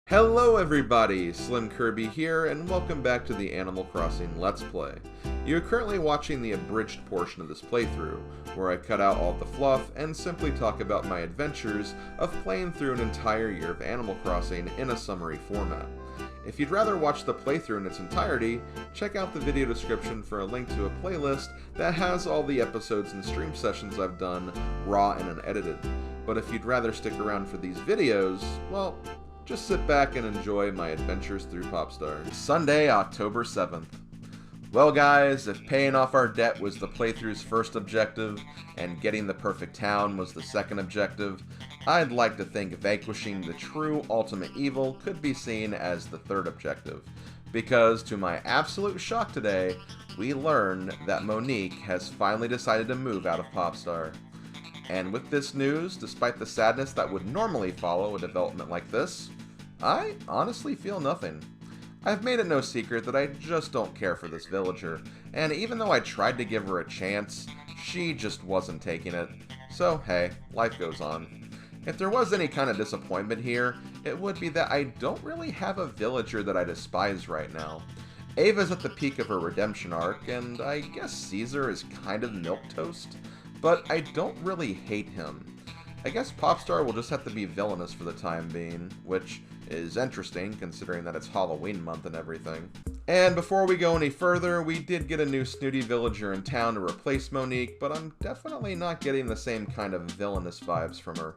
Hello everybody, SlimKirby here, and welcome back to the Animal Crossing Let's Play. You're currently watching the abridged portion of this playthrough, where I cut out all the fluff and simply talk about my adventures of playing through an entire year of Animal Crossing in a summary format. If you'd rather watch the playthrough in its entirety, check out the video description for a link to a playlist that has all the episodes and stream sessions I've done, raw and unedited. But if you'd rather stick around for these videos, well, just sit back and enjoy my adventures through Popstar. Sunday, October 7th. Well guys, if paying off our debt was the playthrough's first objective, and getting the perfect town was the second objective, I'd like to think vanquishing the true ultimate evil could be seen as the third objective. Because, to my absolute shock today, we learn that Monique has finally decided to move out of Popstar. And with this news, despite the sadness that would normally follow a development like this, I honestly feel nothing. I've made it no secret that I just don't care for this villager, and even though I tried to give her a chance, she just wasn't taking it. So hey, life goes on. If there was any kind of disappointment here, it would be that I don't really have a villager that I despise right now. Ava's at the peak of her redemption arc, and I guess Caesar is kind of milquetoast, but I don't really hate him. I guess Popstar will just have to be villainous for the time being, which is interesting considering that it's Halloween month and everything. And before we go any further, we did get a new snooty villager in town to replace Monique, but I'm definitely not getting the same kind of villainous vibes from her.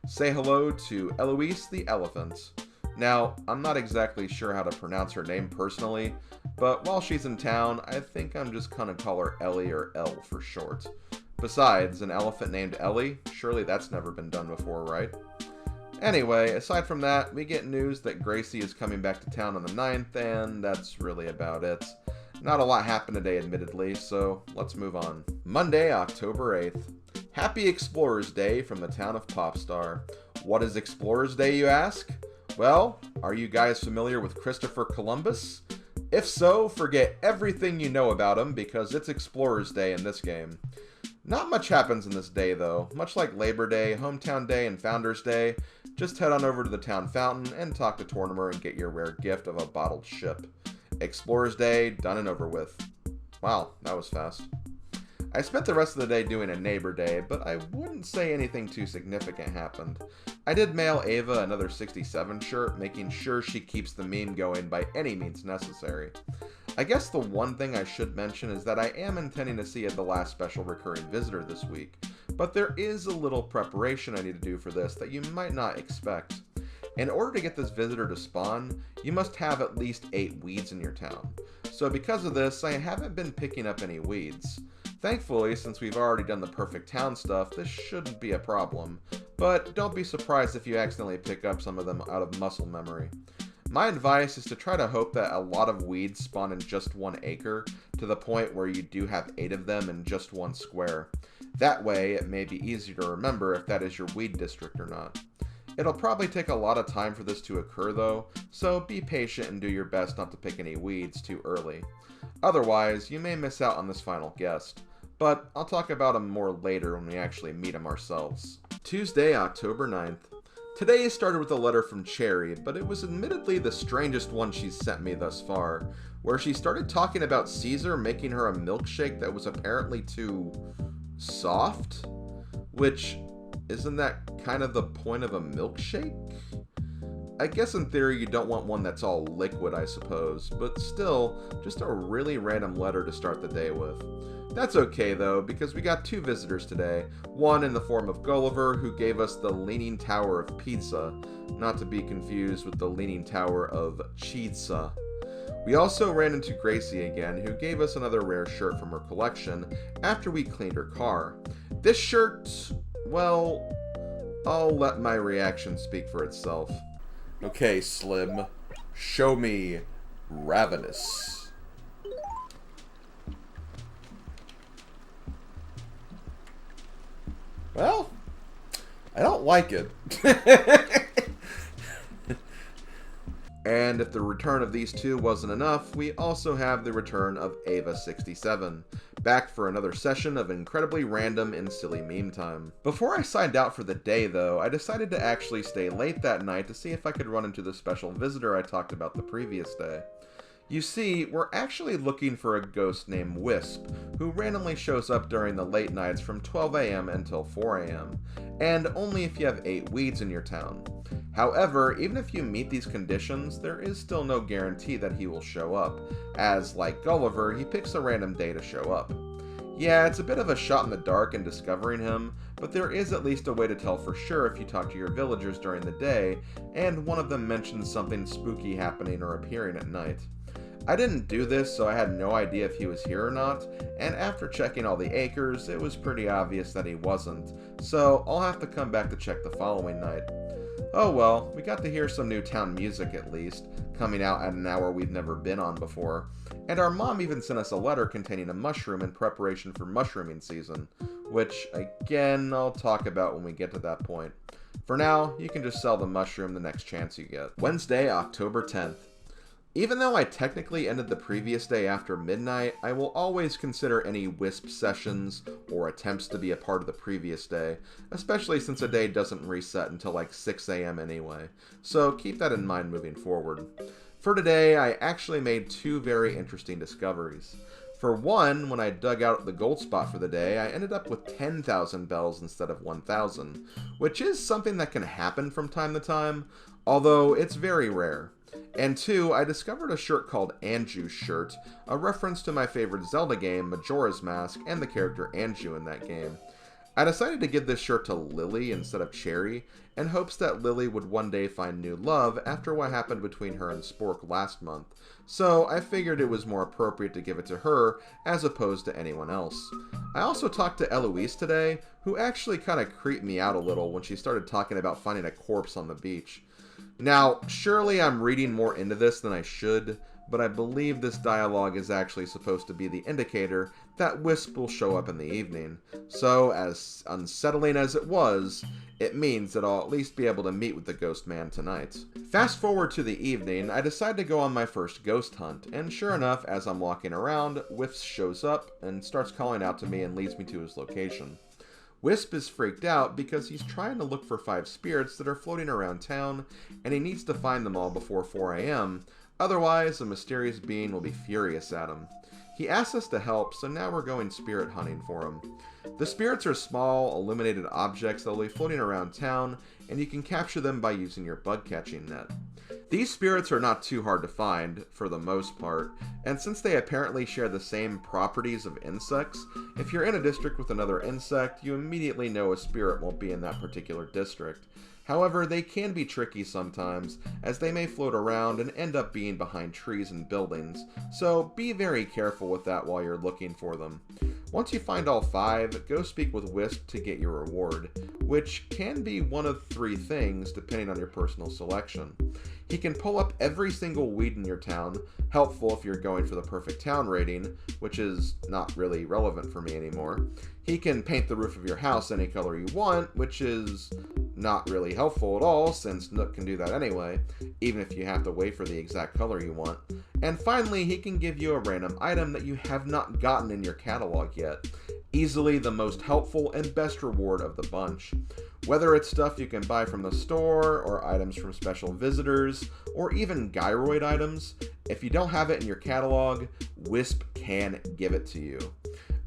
Say hello to Eloise the Elephant. Now, I'm not exactly sure how to pronounce her name personally, but while she's in town, I think I'm just gonna call her Ellie or Elle for short. Besides, an elephant named Ellie? Surely that's never been done before, right? Anyway, aside from that, we get news that Gracie is coming back to town on the 9th, and that's really about it. Not a lot happened today, admittedly, so let's move on. Monday, October 8th. Happy Explorers Day from the town of Popstar. What is Explorers Day, you ask? Well, are you guys familiar with Christopher Columbus? If so, forget everything you know about him, because it's Explorers Day in this game. Not much happens in this day, though. Much like Labor Day, Hometown Day, and Founders Day, just head on over to the town fountain and talk to Tortimer and get your rare gift of a bottled ship. Explorers Day, done and over with. Wow, that was fast. I spent the rest of the day doing a neighbor day, but I wouldn't say anything too significant happened. I did mail Ava another 67 shirt, making sure she keeps the meme going by any means necessary. I guess the one thing I should mention is that I am intending to see the last special recurring visitor this week, but there is a little preparation I need to do for this that you might not expect. In order to get this visitor to spawn, you must have at least 8 weeds in your town. So because of this, I haven't been picking up any weeds. Thankfully, since we've already done the perfect town stuff, this shouldn't be a problem, but don't be surprised if you accidentally pick up some of them out of muscle memory. My advice is to try to hope that a lot of weeds spawn in just 1 acre, to the point where you do have 8 of them in just 1 square. That way, it may be easier to remember if that is your weed district or not. It'll probably take a lot of time for this to occur though, so be patient and do your best not to pick any weeds too early. Otherwise, you may miss out on this final guest. But I'll talk about him more later when we actually meet him ourselves. Tuesday, October 9th. Today started with a letter from Cherry, but it was admittedly the strangest one she's sent me thus far, where she started talking about Caesar making her a milkshake that was apparently too soft? Which, isn't that kind of the point of a milkshake? I guess in theory you don't want one that's all liquid, I suppose, but still, just a really random letter to start the day with. That's okay though, because we got 2 visitors today, one in the form of Gulliver, who gave us the Leaning Tower of Pizza, not to be confused with the Leaning Tower of Cheetza. We also ran into Gracie again, who gave us another rare shirt from her collection after we cleaned her car. This shirt, well, I'll let my reaction speak for itself. Okay, Slim, show me Ravenous. Well, I don't like it. And if the return of these two wasn't enough, we also have the return of Ava67, back for another session of incredibly random and silly meme time. Before I signed out for the day though, I decided to actually stay late that night to see if I could run into the special visitor I talked about the previous day. You see, we're actually looking for a ghost named Wisp, who randomly shows up during the late nights from 12 AM until 4 AM, and only if you have 8 weeds in your town. However, even if you meet these conditions, there is still no guarantee that he will show up, as, like Gulliver, he picks a random day to show up. Yeah, it's a bit of a shot in the dark in discovering him, but there is at least a way to tell for sure if you talk to your villagers during the day, and one of them mentions something spooky happening or appearing at night. I didn't do this, so I had no idea if he was here or not, and after checking all the acres, it was pretty obvious that he wasn't, so I'll have to come back to check the following night. Oh well, we got to hear some new town music at least, coming out at an hour we've never been on before, and our mom even sent us a letter containing a mushroom in preparation for mushrooming season, which, again, I'll talk about when we get to that point. For now, you can just sell the mushroom the next chance you get. Wednesday, October 10th. Even though I technically ended the previous day after midnight, I will always consider any Wisp sessions or attempts to be a part of the previous day, especially since a day doesn't reset until like 6 AM anyway, so keep that in mind moving forward. For today, I actually made 2 very interesting discoveries. For one, when I dug out the gold spot for the day, I ended up with 10,000 bells instead of 1,000, which is something that can happen from time to time, although it's very rare. And 2, I discovered a shirt called Anju's shirt, a reference to my favorite Zelda game, Majora's Mask, and the character Anju in that game. I decided to give this shirt to Lily instead of Cherry, in hopes that Lily would one day find new love after what happened between her and Spork last month, so I figured it was more appropriate to give it to her as opposed to anyone else. I also talked to Eloise today, who actually kinda creeped me out a little when she started talking about finding a corpse on the beach. Now, surely I'm reading more into this than I should, but I believe this dialogue is actually supposed to be the indicator that Wisp will show up in the evening. So, as unsettling as it was, it means that I'll at least be able to meet with the ghost man tonight. Fast forward to the evening, I decide to go on my first ghost hunt, and sure enough, as I'm walking around, Wisp shows up and starts calling out to me and leads me to his location. Wisp is freaked out because he's trying to look for 5 spirits that are floating around town, and he needs to find them all before 4 AM, otherwise a mysterious being will be furious at him. He asks us to help, so now we're going spirit hunting for him. The spirits are small, illuminated objects that will be floating around town, and you can capture them by using your bug catching net. These spirits are not too hard to find, for the most part, and since they apparently share the same properties of insects, if you're in a district with another insect, you immediately know a spirit won't be in that particular district. However, they can be tricky sometimes, as they may float around and end up being behind trees and buildings, so be very careful with that while you're looking for them. Once you find all 5, go speak with Wisp to get your reward, which can be one of 3 things depending on your personal selection. He can pull up every single weed in your town, helpful if you're going for the perfect town rating, which is not really relevant for me anymore. He can paint the roof of your house any color you want, which is not really helpful at all, since Nook can do that anyway, even if you have to wait for the exact color you want. And finally, he can give you a random item that you have not gotten in your catalog yet. Easily the most helpful and best reward of the bunch. Whether it's stuff you can buy from the store, or items from special visitors, or even gyroid items, if you don't have it in your catalog, Wisp can give it to you.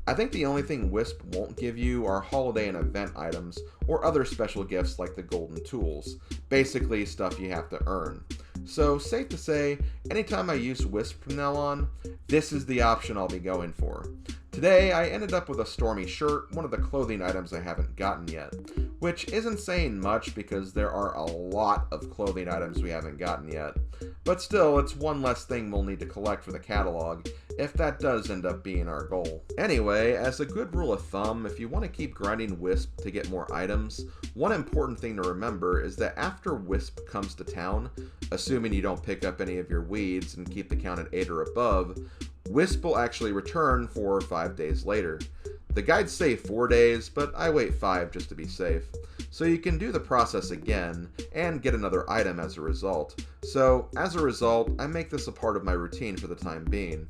I think the only thing Wisp won't give you are holiday and event items, or other special gifts like the golden tools, basically stuff you have to earn. So, safe to say, anytime I use Wisp from now on, this is the option I'll be going for. Today, I ended up with a Stormy shirt, one of the clothing items I haven't gotten yet, which isn't saying much because there are a lot of clothing items we haven't gotten yet, but still, it's one less thing we'll need to collect for the catalog, if that does end up being our goal. Anyway, as a good rule of thumb, if you want to keep grinding Wisp to get more items, one important thing to remember is that after Wisp comes to town, assuming you don't pick up any of your weeds and keep the count at 8 or above, Wisp will actually return 4 or 5 days later. The guides say 4 days, but I wait 5 just to be safe. so you can do the process again and get another item as a result. So, as a result, I make this a part of my routine for the time being.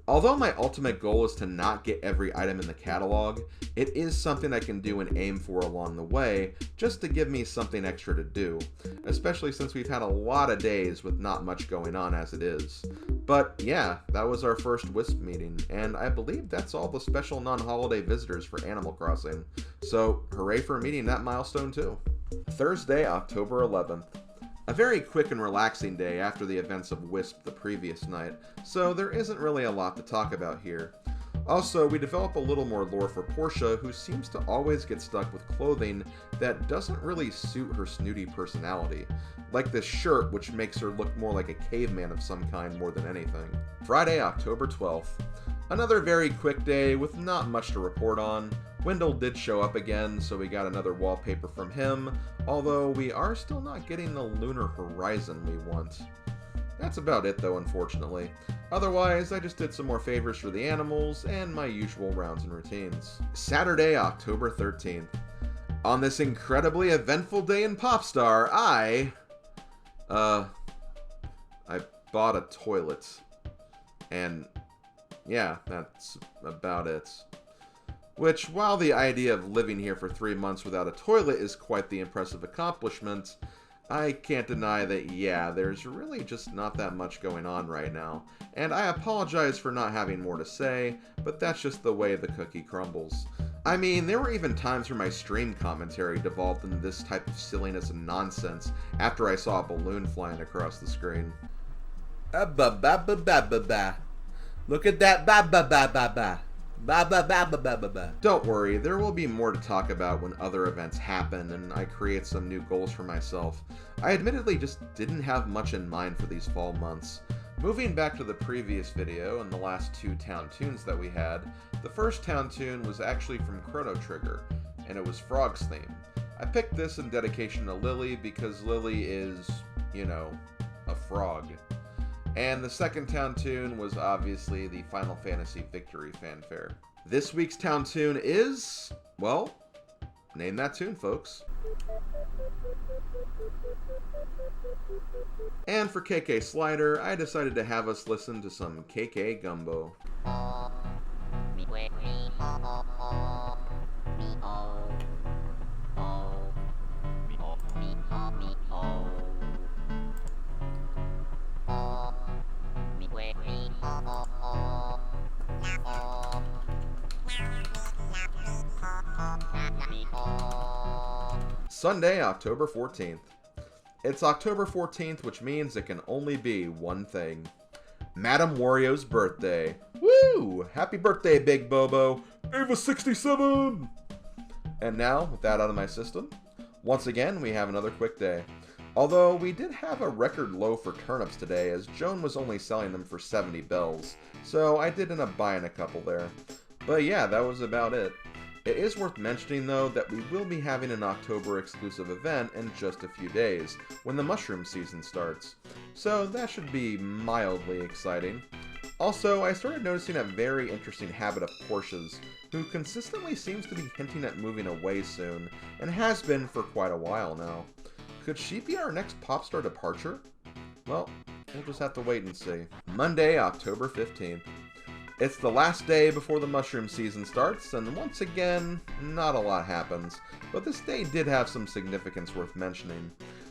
Although my ultimate goal is to not get every item in the catalog, it is something I can do and aim for along the way, just to give me something extra to do, especially since we've had a lot of days with not much going on as it is. But yeah, that was our first Wisp meeting, and I believe that's all the special non-holiday visitors for Animal Crossing, so hooray for meeting that milestone too. Thursday, October 11th. A very quick and relaxing day after the events of Wisp the previous night, so there isn't really a lot to talk about here. Also, we develop a little more lore for Portia, who seems to always get stuck with clothing that doesn't really suit her snooty personality, like this shirt which makes her look more like a caveman of some kind more than anything. Friday, October 12th. Another very quick day with not much to report on. Wendell did show up again, so we got another wallpaper from him, although we are still not getting the lunar horizon we want. That's about it though, unfortunately. Otherwise, I just did some more favors for the animals and my usual rounds and routines. Saturday, October 13th. On this incredibly eventful day in Popstar, I bought a toilet. And yeah, that's about it. Which, while the idea of living here for 3 months without a toilet is quite the impressive accomplishment, I can't deny that, yeah, there's really just not that much going on right now. And I apologize for not having more to say, but that's just the way the cookie crumbles. I mean, there were even times where my stream commentary devolved into this type of silliness and nonsense after I saw a balloon flying across the screen. Ba-ba-ba-ba-ba-ba-ba. Look at that ba-ba-ba-ba-ba. Ba-ba-ba-ba-ba-ba. Don't worry, there will be more to talk about when other events happen and I create some new goals for myself. I admittedly just didn't have much in mind for these fall months. Moving back to the previous video and the last 2 town tunes that we had, the first town tune was actually from Chrono Trigger, and it was Frog's theme. I picked this in dedication to Lily because Lily is, you know, a frog. And the second town tune was obviously the Final Fantasy Victory fanfare. This week's town tune is, well, name that tune, folks. And for KK Slider, I decided to have us listen to some KK Gumbo. Sunday, October 14th. It's October 14th, which means it can only be one thing. Madame Wario's birthday. Woo! Happy birthday, Big Bobo! Ava 67! And now, with that out of my system, once again, we have another quick day. Although, we did have a record low for turnips today, as Joan was only selling them for 70 bells, so I did end up buying a couple there. But yeah, that was about it. It is worth mentioning though that we will be having an October exclusive event in just a few days, when the mushroom season starts. So that should be mildly exciting. Also, I started noticing a very interesting habit of Portia's, who consistently seems to be hinting at moving away soon, and has been for quite a while now. Could she be our next Popstar departure? Well, we'll just have to wait and see. Monday, October 15th. It's the last day before the mushroom season starts, and once again, not a lot happens, but this day did have some significance worth mentioning.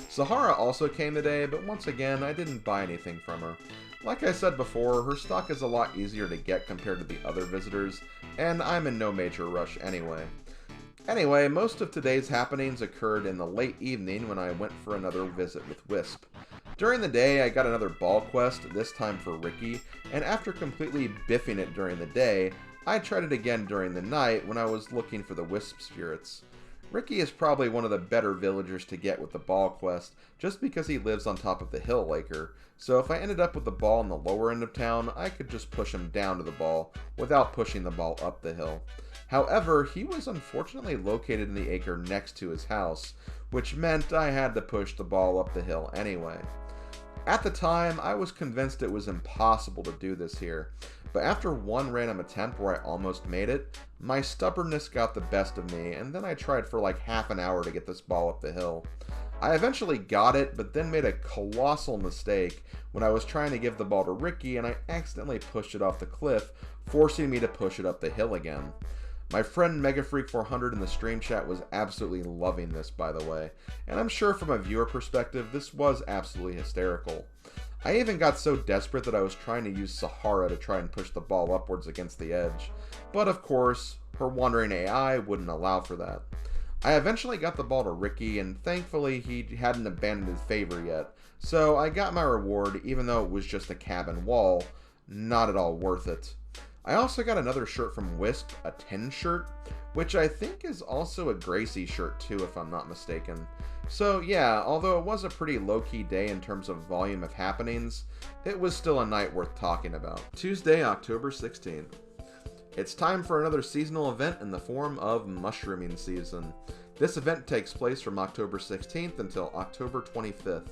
Sahara also came today, but once again, I didn't buy anything from her. Like I said before, her stock is a lot easier to get compared to the other visitors, and I'm in no major rush anyway. Anyway, most of today's happenings occurred in the late evening when I went for another visit with Wisp. During the day, I got another ball quest, this time for Ricky, and after completely biffing it during the day, I tried it again during the night when I was looking for the Wisp spirits. Ricky is probably one of the better villagers to get with the ball quest, just because he lives on top of the hill laker, so if I ended up with the ball in the lower end of town, I could just push him down to the ball, without pushing the ball up the hill. However, he was unfortunately located in the acre next to his house, which meant I had to push the ball up the hill anyway. At the time, I was convinced it was impossible to do this here, But after one random attempt where I almost made it, my stubbornness got the best of me, and then I tried for like half an hour to get this ball up the hill. I eventually got it, but then made a colossal mistake when I was trying to give the ball to Ricky and I accidentally pushed it off the cliff, forcing me to push it up the hill again. My friend MegaFreak400 in the stream chat was absolutely loving this, by the way, and I'm sure from a viewer perspective this was absolutely hysterical. I even got so desperate that I was trying to use Sahara to try and push the ball upwards against the edge, but of course, her wandering AI wouldn't allow for that. I eventually got the ball to Ricky, and thankfully he hadn't abandoned his favor yet, so I got my reward even though it was just a cabin wall. Not at all worth it. I also got another shirt from Wisp, a 10 shirt, which I think is also a Gracie shirt too if I'm not mistaken. So yeah, although it was a pretty low-key day in terms of volume of happenings, it was still a night worth talking about. Tuesday, October 16th. It's time for another seasonal event in the form of mushrooming season. This event takes place from October 16th until October 25th,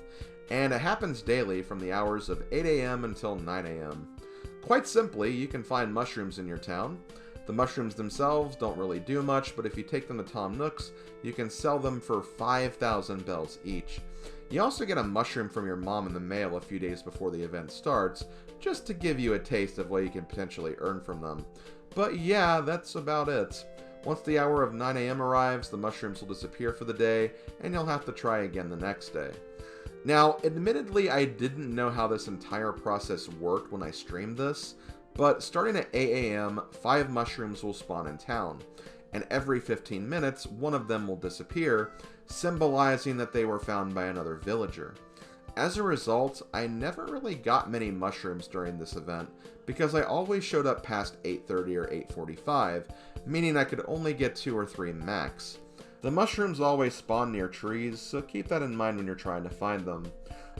and it happens daily from the hours of 8 a.m. until 9 a.m. Quite simply, you can find mushrooms in your town. The mushrooms themselves don't really do much, but if you take them to Tom Nook's, you can sell them for 5,000 bells each. You also get a mushroom from your mom in the mail a few days before the event starts, just to give you a taste of what you can potentially earn from them. But yeah, that's about it. Once the hour of 9 a.m. arrives, the mushrooms will disappear for the day, and you'll have to try again the next day. Now, admittedly, I didn't know how this entire process worked when I streamed this, but starting at 8 a.m., 5 mushrooms will spawn in town, and every 15 minutes, one of them will disappear, symbolizing that they were found by another villager. As a result, I never really got many mushrooms during this event, because I always showed up past 8:30 or 8:45, meaning I could only get 2 or 3 max. The mushrooms always spawn near trees, so keep that in mind when you're trying to find them.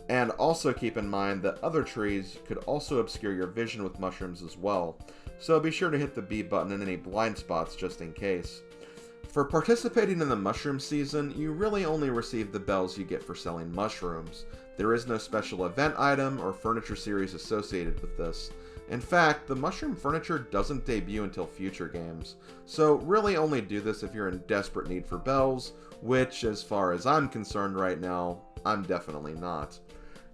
And also keep in mind that other trees could also obscure your vision with mushrooms as well, so be sure to hit the B button in any blind spots just in case. For participating in the mushroom season, you really only receive the bells you get for selling mushrooms. There is no special event item or furniture series associated with this. In fact, the mushroom furniture doesn't debut until future games, so really only do this if you're in desperate need for bells, which, as far as I'm concerned right now, I'm definitely not.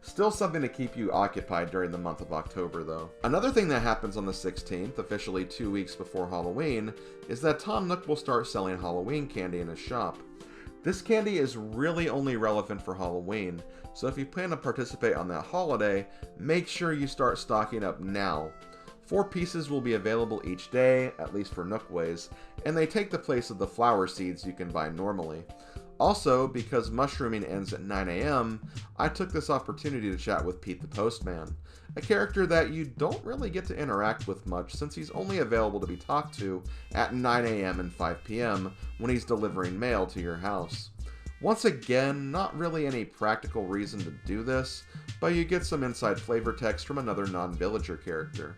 Still something to keep you occupied during the month of October, though. Another thing that happens on the 16th, officially 2 weeks before Halloween, is that Tom Nook will start selling Halloween candy in his shop. This candy is really only relevant for Halloween, so if you plan to participate on that holiday, make sure you start stocking up now. 4 pieces will be available each day, at least for Nookways, and they take the place of the flower seeds you can buy normally. Also, because mushrooming ends at 9 a.m., I took this opportunity to chat with Pete the Postman, a character that you don't really get to interact with much since he's only available to be talked to at 9 a.m. and 5 p.m. when he's delivering mail to your house. Once again, not really any practical reason to do this, but you get some inside flavor text from another non-villager character.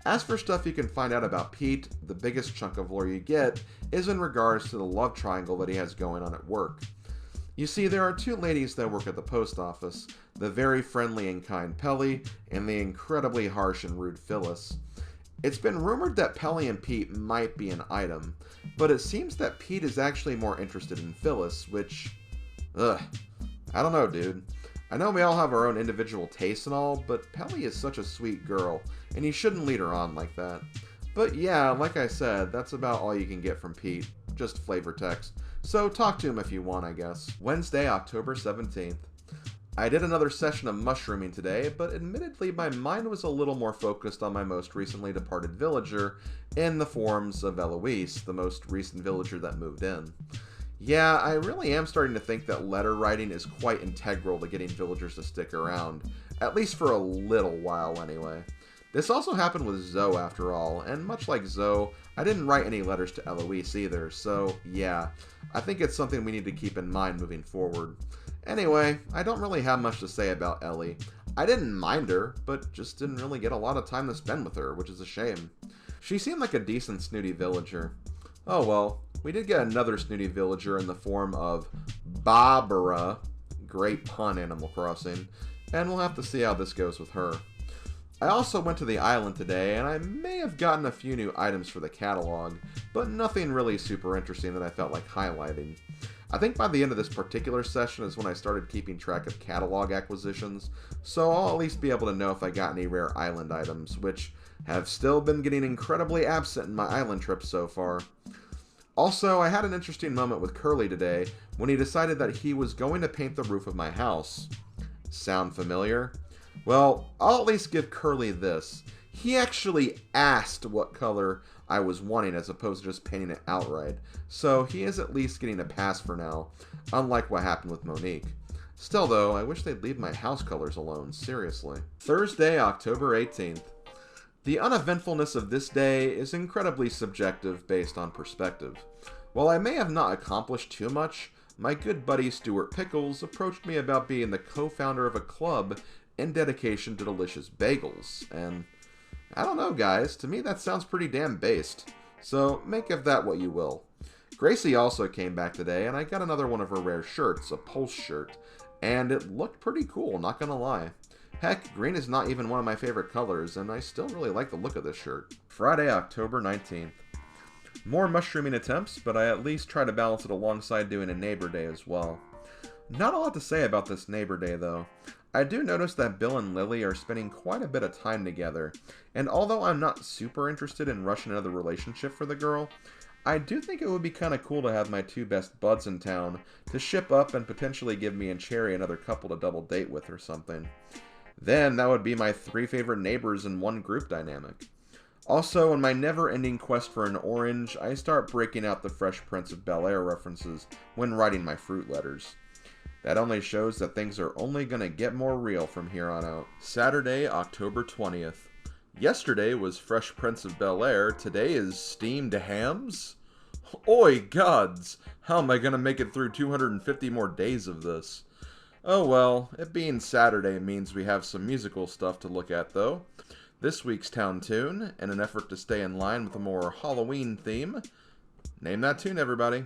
As for stuff you can find out about Pete, the biggest chunk of lore you get is in regards to the love triangle that he has going on at work. You see, there are 2 ladies that work at the post office, the very friendly and kind Pelly, and the incredibly harsh and rude Phyllis. It's been rumored that Pelly and Pete might be an item, but it seems that Pete is actually more interested in Phyllis, which... I don't know, dude. I know we all have our own individual tastes and all, but Pelly is such a sweet girl, and you shouldn't lead her on like that. But yeah, like I said, that's about all you can get from Pete, just flavor text. So talk to him if you want, I guess. Wednesday, October 17th. I did another session of mushrooming today, but admittedly my mind was a little more focused on my most recently departed villager in the forms of Eloise, the most recent villager that moved in. Yeah, I really am starting to think that letter writing is quite integral to getting villagers to stick around, at least for a little while anyway. This also happened with Zoe after all, and much like Zoe, I didn't write any letters to Eloise either, so yeah, I think it's something we need to keep in mind moving forward. Anyway, I don't really have much to say about Ellie. I didn't mind her, but just didn't really get a lot of time to spend with her, which is a shame. She seemed like a decent snooty villager. Oh well, we did get another snooty villager in the form of Barbara, great pun, Animal Crossing, and we'll have to see how this goes with her. I also went to the island today, and I may have gotten a few new items for the catalog, but nothing really super interesting that I felt like highlighting. I think by the end of this particular session is when I started keeping track of catalog acquisitions, so I'll at least be able to know if I got any rare island items, which have still been getting incredibly absent in my island trips so far. Also, I had an interesting moment with Curly today when he decided that he was going to paint the roof of my house. Sound familiar? Well, I'll at least give Curly this. He actually asked what color I was wanting as opposed to just painting it outright, so he is at least getting a pass for now, unlike what happened with Monique. Still though, I wish they'd leave my house colors alone, seriously. Thursday, October 18th. The uneventfulness of this day is incredibly subjective based on perspective. While I may have not accomplished too much, my good buddy Stuart Pickles approached me about being the co-founder of a club in dedication to delicious bagels, and I don't know guys, to me that sounds pretty damn based, so make of that what you will. Gracie also came back today, and I got another one of her rare shirts, a Pulse shirt, and it looked pretty cool, not gonna lie. Heck, green is not even one of my favorite colors, and I still really like the look of this shirt. Friday, October 19th. More mushrooming attempts, but I at least try to balance it alongside doing a neighbor day as well. Not a lot to say about this neighbor day though. I do notice that Bill and Lily are spending quite a bit of time together, and although I'm not super interested in rushing another relationship for the girl, I do think it would be kinda cool to have my two best buds in town to ship up and potentially give me and Cherry another couple to double date with or something. Then that would be my 3 favorite neighbors in one group dynamic. Also, in my never-ending quest for an orange, I start breaking out the Fresh Prince of Bel-Air references when writing my fruit letters. That only shows that things are only gonna get more real from here on out. Saturday, October 20th. Yesterday was Fresh Prince of Bel-Air, today is steamed hams? Oi gods! How am I gonna make it through 250 more days of this? Oh well, it being Saturday means we have some musical stuff to look at though. This week's town tune, in an effort to stay in line with a more Halloween theme. Name that tune, everybody.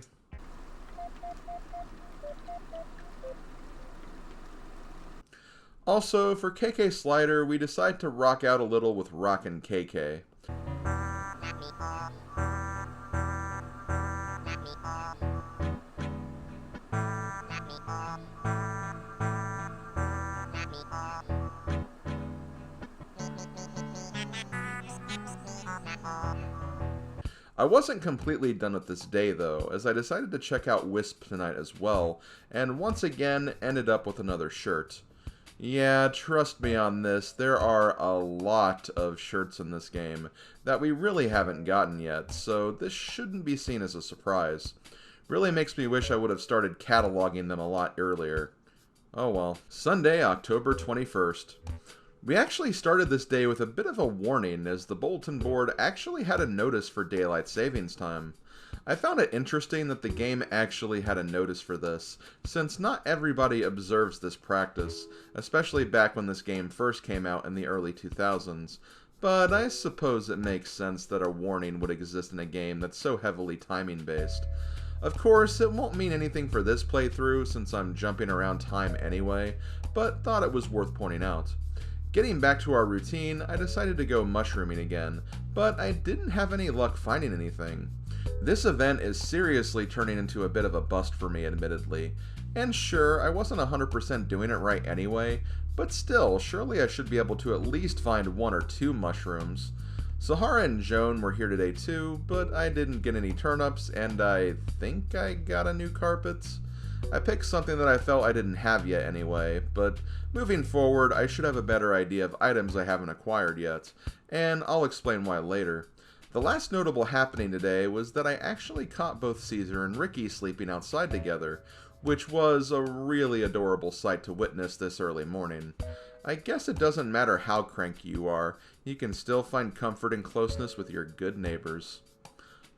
Also, for KK Slider, we decide to rock out a little with Rockin' KK. I wasn't completely done with this day though, as I decided to check out Wisp tonight as well, and once again ended up with another shirt. Yeah, trust me on this, there are a lot of shirts in this game that we really haven't gotten yet, so this shouldn't be seen as a surprise. Really makes me wish I would have started cataloging them a lot earlier. Oh well. Sunday, October 21st. We actually started this day with a bit of a warning, as the bulletin board actually had a notice for daylight savings time. I found it interesting that the game actually had a notice for this, since not everybody observes this practice, especially back when this game first came out in the early 2000s, but I suppose it makes sense that a warning would exist in a game that's so heavily timing based. Of course, it won't mean anything for this playthrough since I'm jumping around time anyway, but thought it was worth pointing out. Getting back to our routine, I decided to go mushrooming again, but I didn't have any luck finding anything. This event is seriously turning into a bit of a bust for me, admittedly. And sure, I wasn't 100% doing it right anyway, but still, surely I should be able to at least find 1 or 2 mushrooms. Sahara and Joan were here today too, but I didn't get any turnips, and I think I got a new carpet. I picked something that I felt I didn't have yet anyway, but moving forward, I should have a better idea of items I haven't acquired yet, and I'll explain why later. The last notable happening today was that I actually caught both Caesar and Ricky sleeping outside together, which was a really adorable sight to witness this early morning. I guess it doesn't matter how cranky you are, you can still find comfort and closeness with your good neighbors.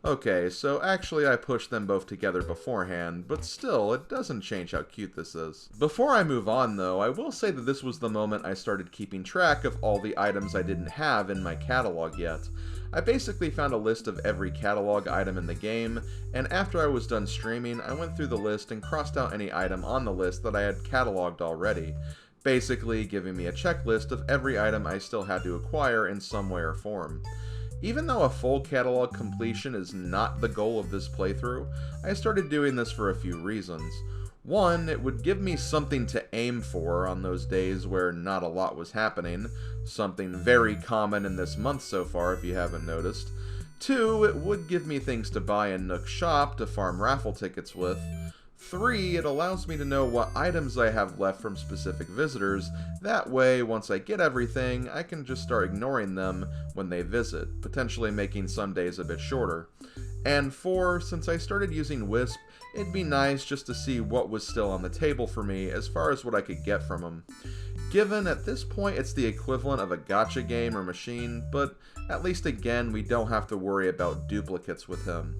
Okay, so actually I pushed them both together beforehand, but still, it doesn't change how cute this is. Before I move on though, I will say that this was the moment I started keeping track of all the items I didn't have in my catalog yet. I basically found a list of every catalog item in the game, and after I was done streaming, I went through the list and crossed out any item on the list that I had cataloged already. basically giving me a checklist of every item I still had to acquire in some way or form. Even though a full catalog completion is not the goal of this playthrough, I started doing this for a few reasons. One, it would give me something to aim for on those days where not a lot was happening, something very common in this month so far if you haven't noticed. Two, it would give me things to buy in Nook's shop to farm raffle tickets with. 3, it allows me to know what items I have left from specific visitors. That way, once I get everything, I can just start ignoring them when they visit, potentially making some days a bit shorter. And 4, since I started using Wisp, it'd be nice just to see what was still on the table for me as far as what I could get from him. Given at this point it's the equivalent of a gacha game or machine, but at least again we don't have to worry about duplicates with him.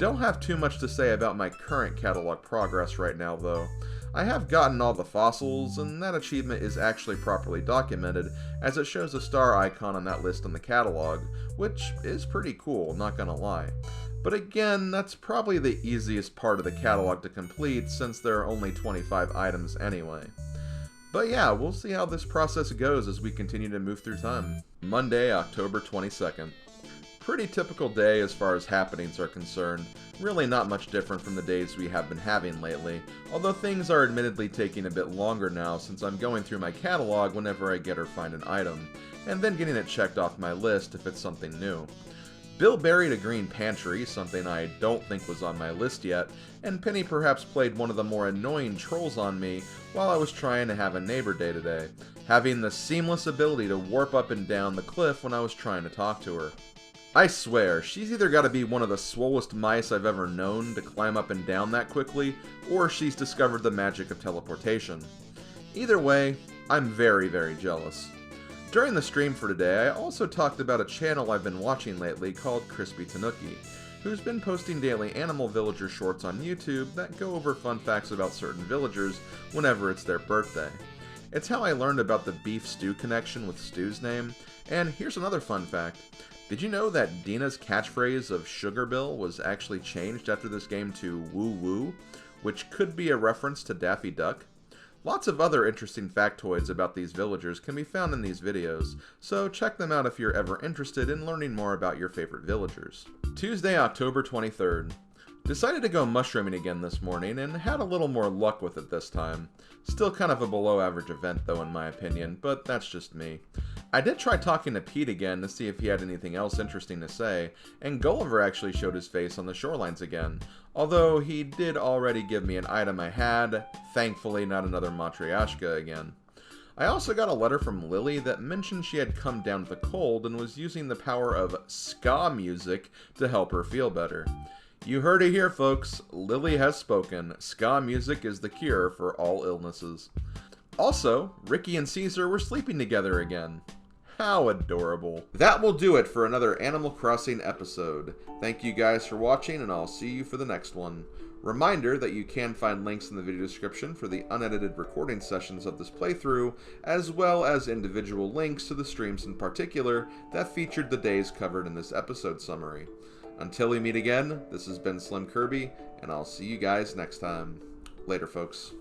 Don't have too much to say about my current catalog progress right now though. I have gotten all the fossils, and that achievement is actually properly documented, as it shows a star icon on that list in the catalog, which is pretty cool, not gonna lie. But again, that's probably the easiest part of the catalog to complete, since there are only 25 items anyway. But yeah, we'll see how this process goes as we continue to move through time. Monday, October 22nd. Pretty typical day as far as happenings are concerned, really not much different from the days we have been having lately, although things are admittedly taking a bit longer now since I'm going through my catalog whenever I get or find an item, and then getting it checked off my list if it's something new. Bill buried a green pantry, something I don't think was on my list yet, and Penny perhaps played one of the more annoying trolls on me while I was trying to have a neighbor day today, having the seamless ability to warp up and down the cliff when I was trying to talk to her. I swear, she's either got to be one of the swollest mice I've ever known to climb up and down that quickly, or she's discovered the magic of teleportation. Either way, I'm very, very jealous. During the stream for today, I also talked about a channel I've been watching lately called Crispy Tanuki, who's been posting daily animal villager shorts on YouTube that go over fun facts about certain villagers whenever it's their birthday. It's how I learned about the beef stew connection with Stu's name, and here's another fun fact. Did you know that Dina's catchphrase of Sugar Bill was actually changed after this game to Woo Woo, which could be a reference to Daffy Duck? Lots of other interesting factoids about these villagers can be found in these videos, so check them out if you're ever interested in learning more about your favorite villagers. Tuesday, October 23rd. Decided to go mushrooming again this morning, and had a little more luck with it this time. Still kind of a below average event though in my opinion, but that's just me. I did try talking to Pete again to see if he had anything else interesting to say, and Gulliver actually showed his face on the shorelines again, although he did already give me an item I had, thankfully not another Matryoshka again. I also got a letter from Lily that mentioned she had come down with a cold and was using the power of ska music to help her feel better. You heard it here, folks. Lily has spoken. Ska music is the cure for all illnesses. Also, Ricky and Caesar were sleeping together again. How adorable. That will do it for another Animal Crossing episode. Thank you guys for watching, and I'll see you for the next one. Reminder that you can find links in the video description for the unedited recording sessions of this playthrough, as well as individual links to the streams in particular that featured the days covered in this episode summary. Until we meet again, this has been SlimKirby, and I'll see you guys next time. Later, folks.